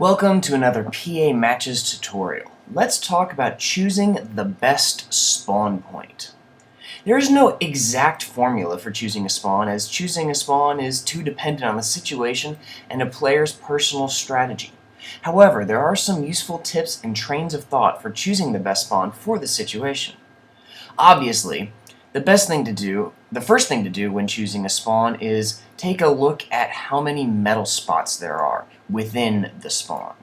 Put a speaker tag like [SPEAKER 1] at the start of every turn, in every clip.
[SPEAKER 1] Welcome to another PA Matches tutorial. Let's talk about choosing the best spawn point. There is no exact formula for choosing a spawn, as choosing a spawn is too dependent on the situation and a player's personal strategy. However, there are some useful tips and trains of thought for choosing the best spawn for the situation. Obviously, the first thing to do when choosing a spawn is take a look at how many metal spots there are within the spawn.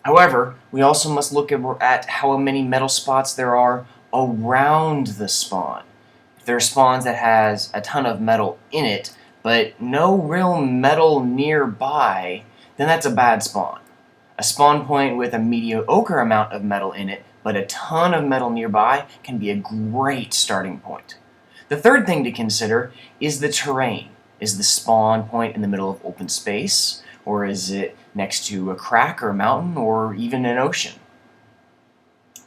[SPEAKER 1] However, we also must look at how many metal spots there are around the spawn. If there are spawns that has a ton of metal in it, but no real metal nearby, then that's a bad spawn. A spawn point with a mediocre amount of metal in it, but a ton of metal nearby, can be a great starting point. The third thing to consider is the terrain. Is the spawn point in the middle of open space, or is it next to a crack or a mountain, or even an ocean?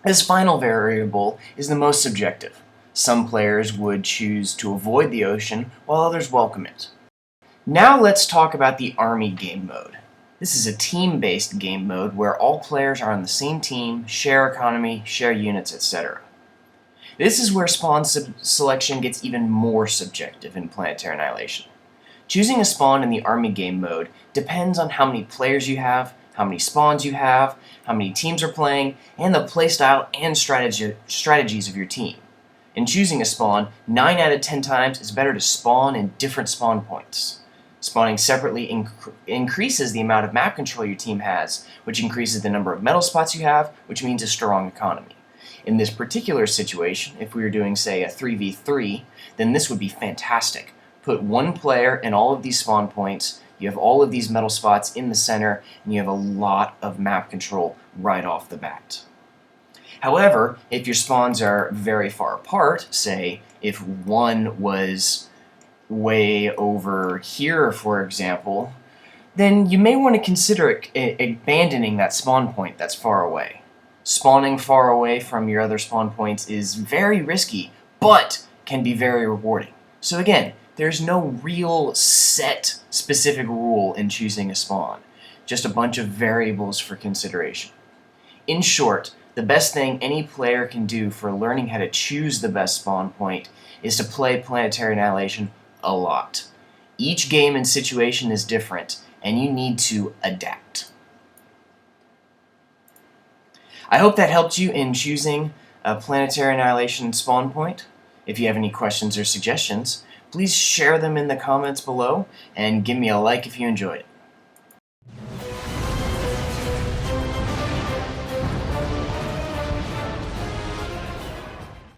[SPEAKER 1] This final variable is the most subjective. Some players would choose to avoid the ocean, while others welcome it. Now let's talk about the Army game mode. This is a team-based game mode where all players are on the same team, share economy, share units, etc. This is where spawn selection gets even more subjective in Planetary Annihilation. Choosing a spawn in the Army game mode depends on how many players you have, how many spawns you have, how many teams are playing, and the playstyle and strategies of your team. In choosing a spawn, 9 out of 10 times it's better to spawn in different spawn points. Spawning separately increases the amount of map control your team has, which increases the number of metal spots you have, which means a strong economy. In this particular situation, if we were doing, say, a 3v3, then this would be fantastic. Put one player in all of these spawn points, you have all of these metal spots in the center, and you have a lot of map control right off the bat. However, if your spawns are very far apart, say if one was way over here, for example, then you may want to consider abandoning that spawn point that's far away. Spawning far away from your other spawn points is very risky, but can be very rewarding. So again, there's no real set specific rule in choosing a spawn, just a bunch of variables for consideration. In short, the best thing any player can do for learning how to choose the best spawn point is to play Planetary Annihilation a lot. Each game and situation is different, and you need to adapt. I hope that helped you in choosing a Planetary Annihilation spawn point. If you have any questions or suggestions, please share them in the comments below, and give me a like if you enjoyed it.